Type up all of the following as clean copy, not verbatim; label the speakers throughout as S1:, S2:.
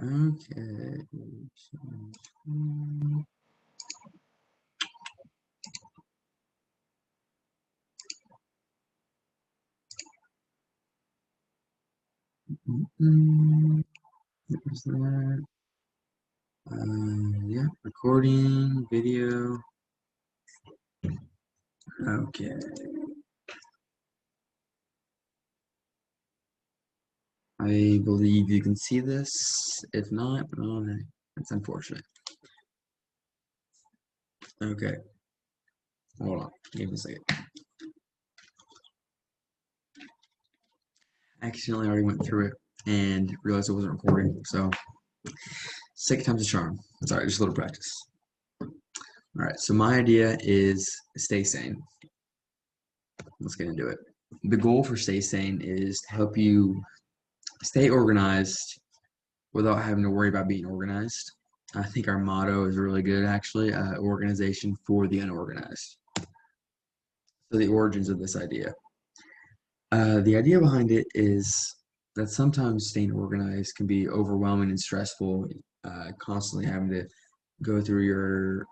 S1: Okay. What was that? Yeah, recording, video. Okay. I believe you can see this. If not, well, that's unfortunate. Okay. Hold on. Give me a second. I accidentally already went through it and realized it wasn't recording. So, second time's a charm. It's alright, just a little practice. Alright, so my idea is stay sane. Let's get into it. The goal for Stay Sane is to help you stay organized without having to worry about being organized. I think our motto is really good, actually, organization for the unorganized. So the origins of this idea. The idea behind it is that sometimes staying organized can be overwhelming and stressful, constantly having to go through your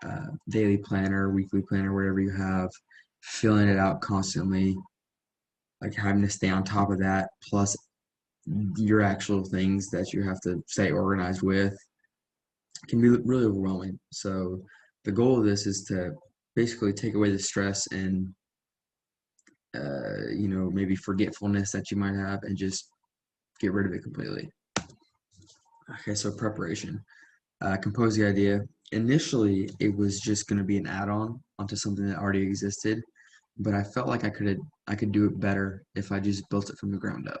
S1: daily planner, weekly planner, whatever you have, filling it out constantly, like having to stay on top of that, plus your actual things that you have to stay organized with can be really overwhelming. So the goal of this is to basically take away the stress and maybe forgetfulness that you might have and just get rid of it completely. Okay, so preparation. Compose the idea. Initially, it was just going to be an add-on onto something that already existed, but I felt like I could do it better if I just built it from the ground up.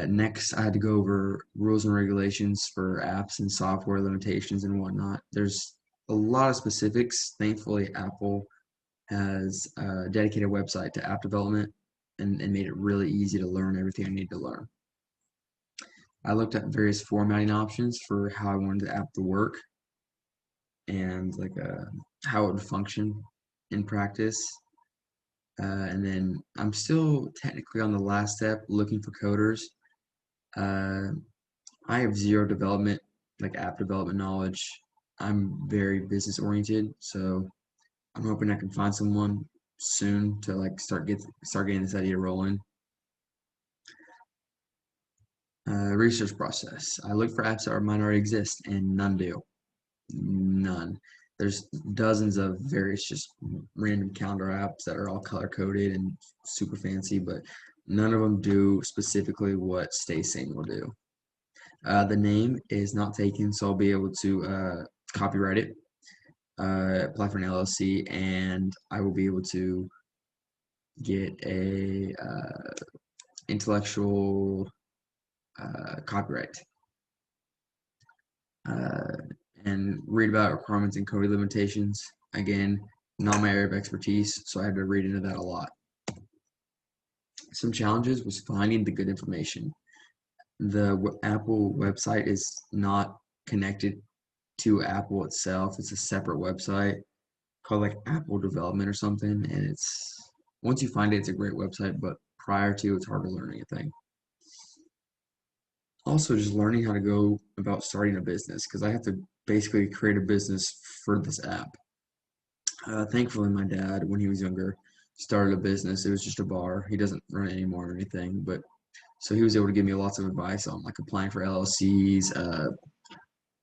S1: Next, I had to go over rules and regulations for apps and software limitations and whatnot. There's a lot of specifics. Thankfully, Apple has a dedicated website to app development and made it really easy to learn everything I need to learn. I looked at various formatting options for how I wanted the app to work and how it would function in practice. And then I'm still technically on the last step looking for coders. Uh, I have zero development, like app development knowledge. I'm very business oriented, so I'm hoping I can find someone soon to start getting this idea rolling. Research process. I look for apps that might already exist, and none do. None. There's dozens of various just random calendar apps that are all color coded and super fancy, but none of them do specifically what Stay Sane will do. The name is not taken, so I'll be able to copyright it, apply for an LLC, and I will be able to get a intellectual copyright uh, and read about requirements and coding limitations. Again, not my area of expertise, so I had to read into that a lot. Some challenges was finding the good information. The Apple website is not connected to Apple itself. It's a separate website called like Apple Development or something, and it's once you find it, it's a great website, but prior to, it's hard to learn anything. Also, just learning how to go about starting a business because I have to basically create a business for this app. Thankfully, my dad, when he was younger, started a business. It was just a bar. He doesn't run it anymore or anything, but so he was able to give me lots of advice on like applying for LLCs,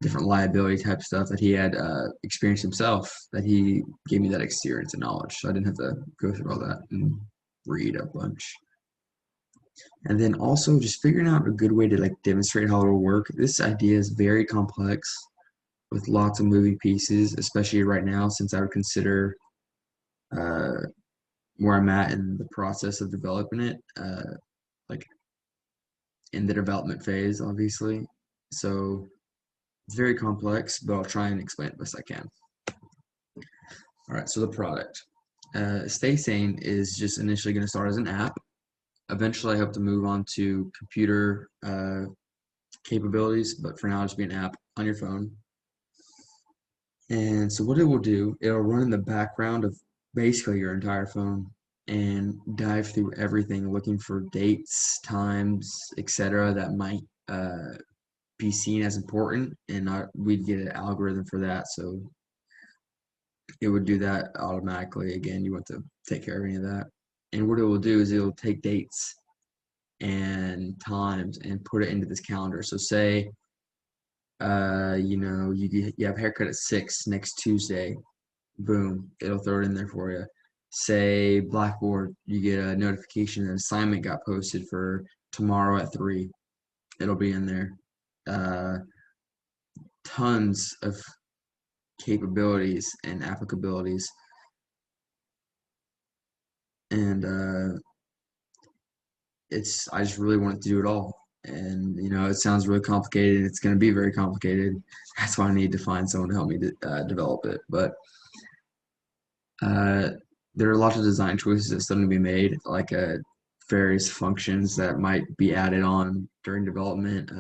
S1: different liability type stuff that he had experienced himself. That he gave me that experience and knowledge, so I didn't have to go through all that and read a bunch. And then also just figuring out a good way to like demonstrate how it'll work. This idea is very complex with lots of moving pieces, especially right now since I would consider uh, where I'm at in the process of developing it, like in the development phase, obviously. So it's very complex, but I'll try and explain it best I can. All right, so the product. Stay Sane is just initially going to start as an app. Eventually, I hope to move on to computer capabilities, but for now, just be an app on your phone. And so, what it will do, it'll run in the background of basically your entire phone and dive through everything, looking for dates, times, etc., that might be seen as important, and we'd get an algorithm for that, so it would do that automatically. Again, you want to take care of any of that. And what it will do is it'll take dates and times and put it into this calendar. So say, you have haircut at 6 next Tuesday. Boom, it'll throw it in there for you. Say Blackboard, you get a notification an assignment got posted for tomorrow at 3. It'll be in there. Uh, Tons of capabilities and applicabilities. And I just really wanted to do it all. And it sounds really complicated. It's going to be very complicated. That's why I need to find someone to help me develop it. But there are lots of design choices that still need to be made, like various functions that might be added on during development.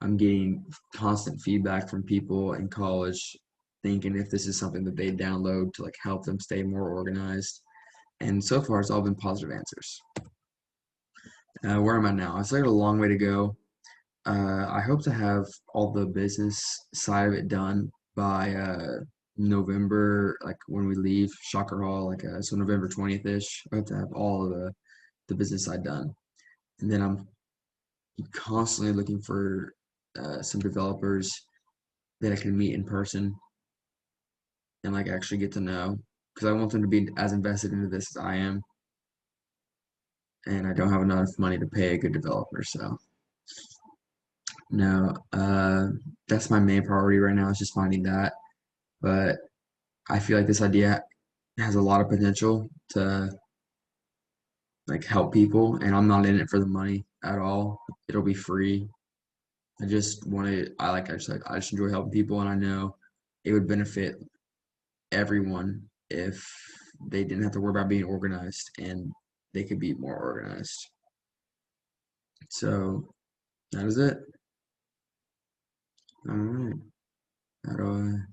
S1: I'm getting constant feedback from people in college thinking if this is something that they download to like help them stay more organized. And so far, it's all been positive answers. Where am I now? I still got a long way to go. I hope to have all the business side of it done by November, like when we leave Shocker Hall, so November 20th ish. I hope to have all of the business side done, and then I'm constantly looking for some developers that I can meet in person and like actually get to know, because I want them to be as invested into this as I am, and I don't have enough money to pay a good developer, so. No, that's my main priority right now is just finding that. But I feel like this idea has a lot of potential to like help people, and I'm not in it for the money at all. It'll be free. I just want to. I just enjoy helping people, and I know it would benefit everyone if they didn't have to worry about being organized and they could be more organized. So that is it. All right. How do I?